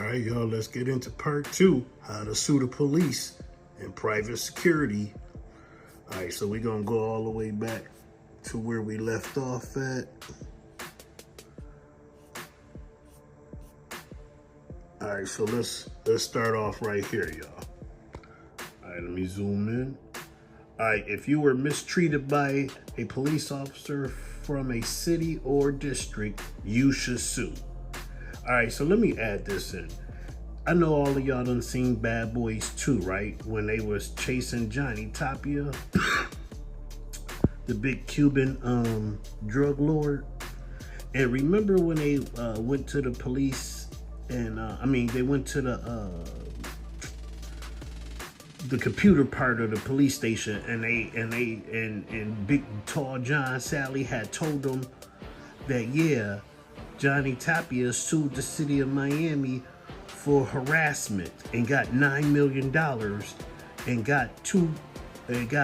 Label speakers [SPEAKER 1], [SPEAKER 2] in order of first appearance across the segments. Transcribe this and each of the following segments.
[SPEAKER 1] right, y'all, let's get into part 2, how to sue the police and private security. All right, so we're gonna go all the way back to where we left off at. All right, so let's start off right here, y'all. All right, let me zoom in. All right, if you were mistreated by a police officer from a city or district, you should sue. All right, so let me add this in. I know all of y'all done seen Bad Boys 2, right? When they was chasing Johnny Tapia, the big Cuban drug lord. And remember when they went to the police and they went to the computer part of the police station, and big tall John Sally had told them that, yeah, Johnny Tapia sued the city of Miami for harassment and got $9 million and got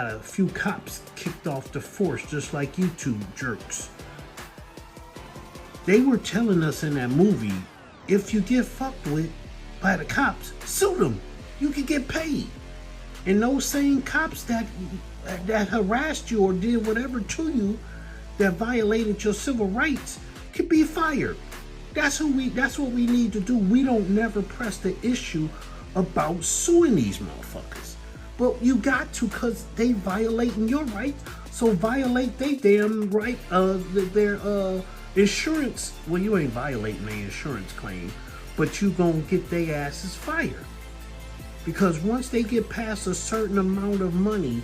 [SPEAKER 1] a few cops kicked off the force, just like you two jerks. They were telling us in that movie, if you get fucked with by the cops, sue them. You can get paid. And those same cops that harassed you or did whatever to you that violated your civil rights could be fired. That's what we need to do. We don't never press the issue about suing these motherfuckers. But you got to, because they violating your rights. So violate they damn right their insurance. Well, you ain't violating their insurance claim, but you gonna get their asses fired. Because once they get past a certain amount of money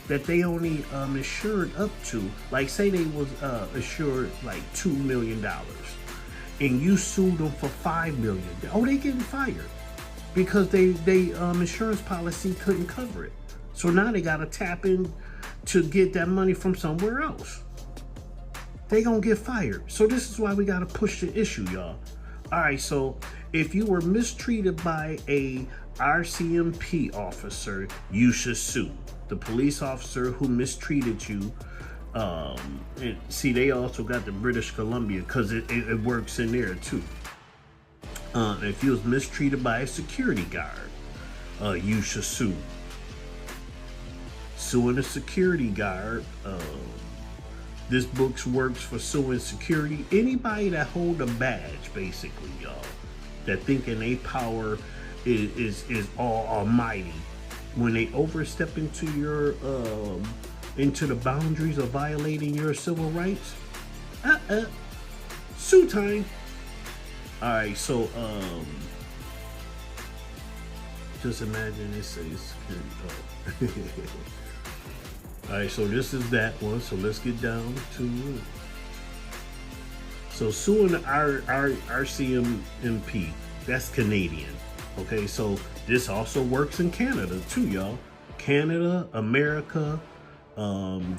[SPEAKER 1] that they only insured up to, like say they was assured like $2 million, and you sued them for $5 million, oh, they getting fired because they insurance policy couldn't cover it. So now they gotta tap in to get that money from somewhere else. They gonna get fired. So this is why we gotta push the issue, y'all. All right, so if you were mistreated by a RCMP officer, you should sue. The police officer who mistreated you, and see, they also got the British Columbia because it works in there too. If you was mistreated by a security guard, you should sue. Suing a security guard, this book works for suing security. Anybody that hold a badge, basically, y'all, that thinking they power is all almighty. When they overstep into your into the boundaries of violating your civil rights, sue time. All right, so just imagine this says security. All right, so this is that one. So let's get down to it. So suing our RCMP, that's Canadian. Okay, so this also works in Canada too, y'all. Canada, America,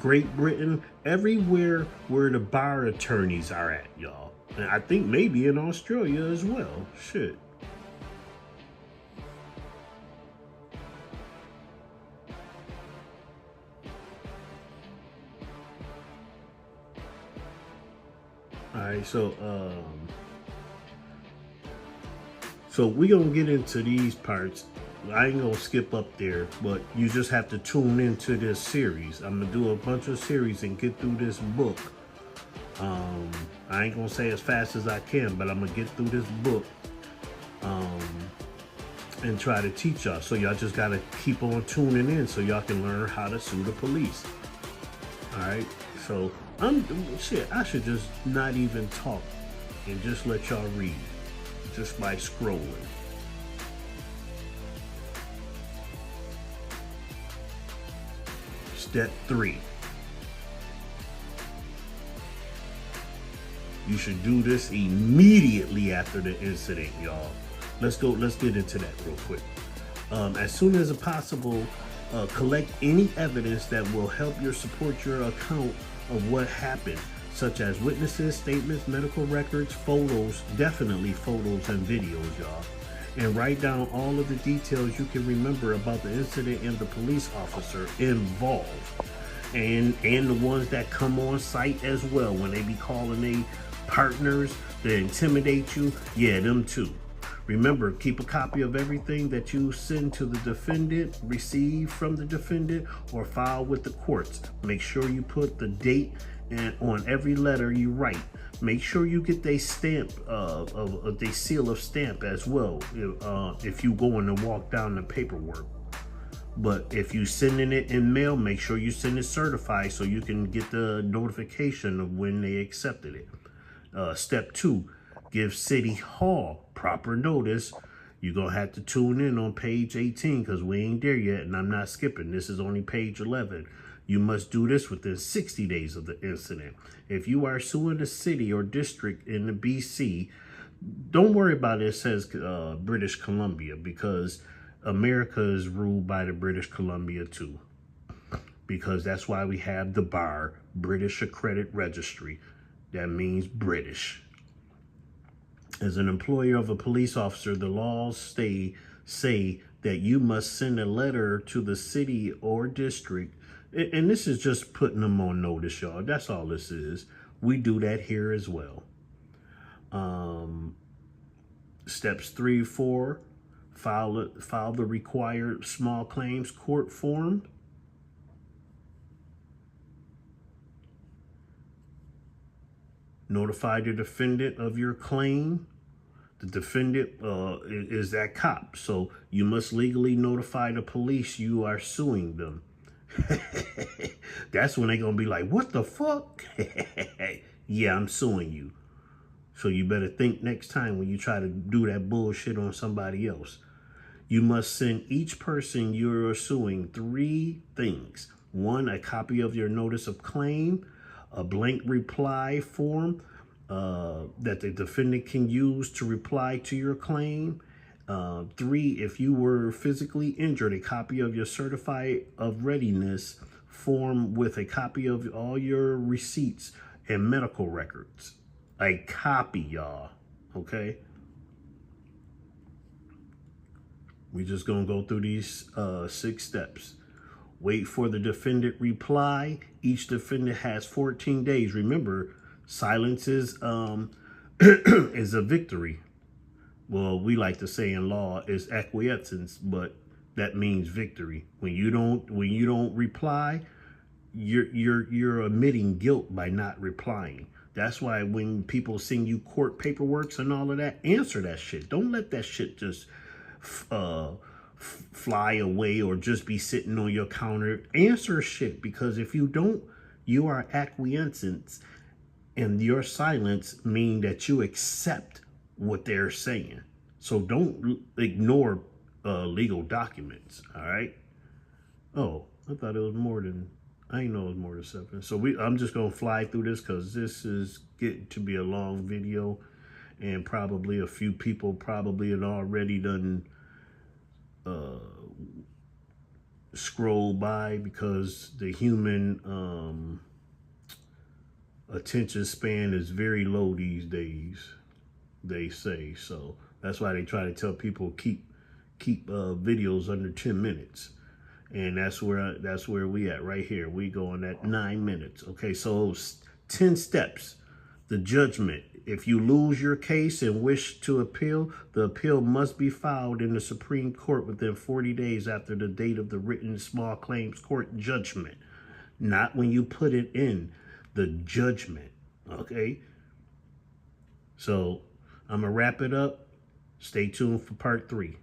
[SPEAKER 1] Great Britain, everywhere where the bar attorneys are at, y'all. And I think maybe in Australia as well. Shit. All right, so we're gonna get into these parts. I ain't gonna skip up there, but you just have to tune into this series. I'm gonna do a bunch of series and get through this book. I ain't gonna say as fast as I can, but I'm gonna get through this book and try to teach y'all. So y'all just gotta keep on tuning in so y'all can learn how to sue the police. All right, so I should just not even talk and just let y'all read just by scrolling. Step 3. You should do this immediately after the incident, y'all. Let's get into that real quick. As soon as possible, collect any evidence that will help support your account of what happened, such as witnesses, statements, medical records, photos, definitely photos and videos, y'all. And write down all of the details you can remember about the incident and the police officer involved. And the ones that come on site as well, when they be calling their partners to intimidate you, yeah, them too. Remember, keep a copy of everything that you send to the defendant, receive from the defendant, or file with the courts. Make sure you put the date and on every letter you write. Make sure you get they stamp, they seal of stamp as well, if you going to walk down the paperwork. But if you sending it in mail, make sure you send it certified so you can get the notification of when they accepted it. Step 2, give City Hall proper notice. You're going to have to tune in on page 18 because we ain't there yet, and I'm not skipping. This is only page 11. You must do this within 60 days of the incident. If you are suing a city or district in the BC, don't worry about it says British Columbia, because America is ruled by the British Columbia too. Because that's why we have the BAR, British Accredited Registry. That means British. As an employer of a police officer, the laws say that you must send a letter to the city or district. And this is just putting them on notice, y'all. That's all this is. We do that here as well. Steps 3, 4, file the required small claims court form. Notify the defendant of your claim. The defendant is that cop, so you must legally notify the police you are suing them. That's when they're going to be like, what the fuck? Yeah, I'm suing you. So you better think next time when you try to do that bullshit on somebody else. You must send each person you're suing 3 things. 1, a copy of your notice of claim, a blank reply form that the defendant can use to reply to your claim. 3, if you were physically injured, a copy of your certificate of readiness form with a copy of all your receipts and medical records. A copy, y'all. Okay? We just gonna go through these 6 steps. Wait for the defendant reply. Each defendant has 14 days. Remember, silence is is a victory. Well, we like to say in law is acquiescence, but that means victory. When you don't reply, you're admitting guilt by not replying. That's why when people send you court paperwork and all of that, answer that shit. Don't let that shit just fly away or just be sitting on your counter. Answer shit, because if you don't, you are acquiescence, and your silence mean that you accept what they're saying. So don't ignore legal documents. All right. Oh, I thought it was more than. I didn't know it was more than 7. So I'm just gonna fly through this because this is getting to be a long video, and probably a few people probably had already done scroll by, because the human attention span is very low these days, they say. So that's why they try to tell people keep videos under 10 minutes. And that's where we at right here. We going at 9 minutes. Okay, so 10 steps. The judgment. If you lose your case and wish to appeal, the appeal must be filed in the Supreme Court within 40 days after the date of the written small claims court judgment. Not when you put it in, the judgment. Okay? So I'm going to wrap it up. Stay tuned for part 3.